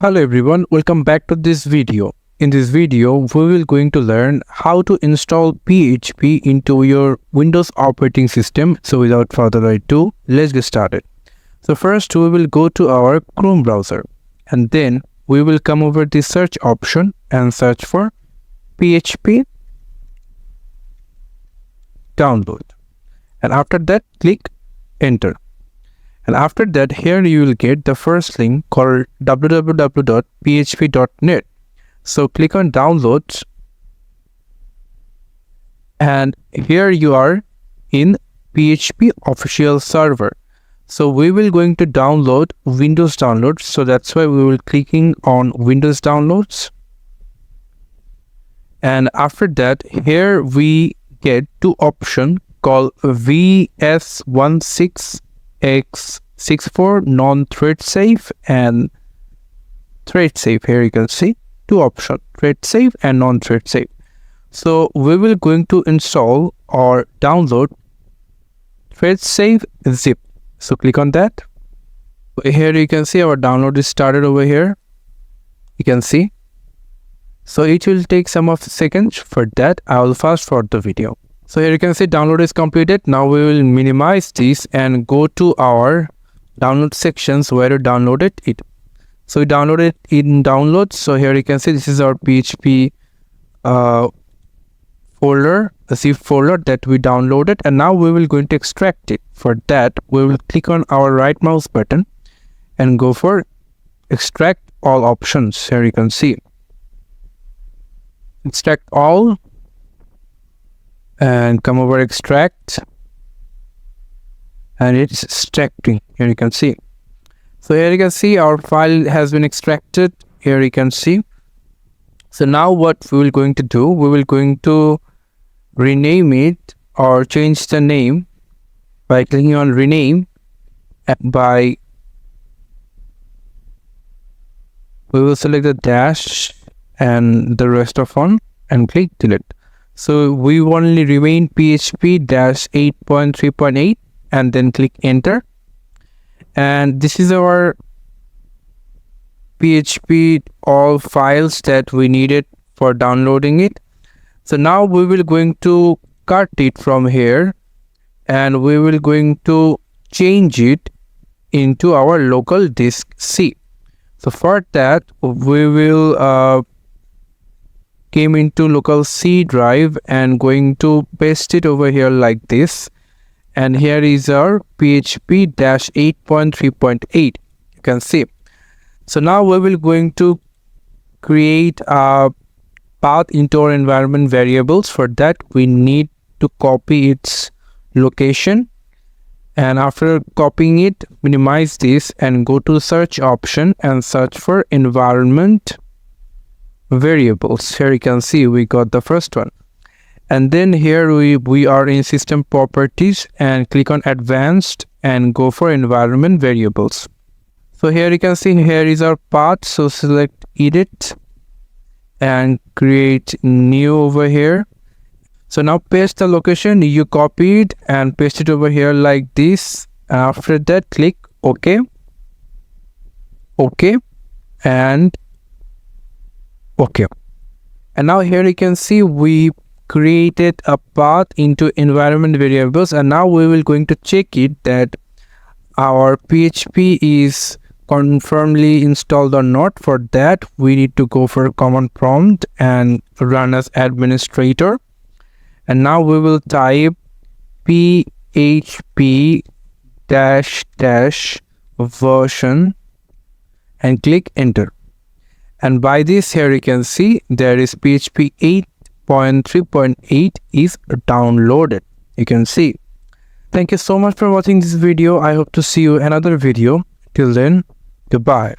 Hello everyone, welcome back to this video. In this video, we will going to learn how to install PHP into your Windows operating system. So without further ado, let's get started. So first we will go to our Chrome browser and then we will come over the search option and search for PHP download. And after that, click enter. And after that, here you will get the first link called www.php.net. So click on downloads and here you are in PHP official server. So we will going to download Windows downloads. So that's why we will clicking on Windows downloads. And after that, here we get two options called VS16X64 non-thread safe and thread safe. Here you can see two options, thread safe and non-thread safe. So we will going to install or download thread safe zip. So click on that. Here you can see our download is started over here. You can see. So it will take some of seconds. For that, I will fast forward the video. So here you can see download is completed. Now we will minimize this and go to our download sections where you downloaded it. So we downloaded in downloads. So here you can see this is our PHP folder, the zip folder that we downloaded, and now we will going to extract it. For that, we will click on our right mouse button and go for extract all options. Here you can see extract all and come over extract and it's extracting. Here you can see. So here you can see our file has been extracted. Here you can see. So now what we will going to do, we will going to rename it or change the name by clicking on rename, and we will select the dash and the rest of one and click delete. So we only remain PHP-8.3.8 and then click enter. And this is our PHP all files that we needed for downloading it. So now we will going to cut it from here and we will going to change it into our local disk C. So for that, we will came into local C drive and going to paste it over here like this. And here is our PHP-8.3.8. You can see. So now we will going to create a path into our environment variables. For that, we need to copy its location. And after copying it, minimize this and go to search option and search for environment variables. Here you can see we got the first one. And then here we are in system properties and click on advanced and go for environment variables. So here you can see here is our path. So select edit and create new over here. So now paste the location you copied and paste it over here like this. After that, click OK, OK, and OK. And now here you can see we created a path into environment variables, and now we will going to check it that our PHP is confirmedly installed or not. For that, we need to go for command prompt and run as administrator. And now we will type php --version and click enter. And by this, here you can see there is PHP 8.3.8 is downloaded. You can see. Thank you so much for watching this video. I hope to see you another video. Till then, goodbye.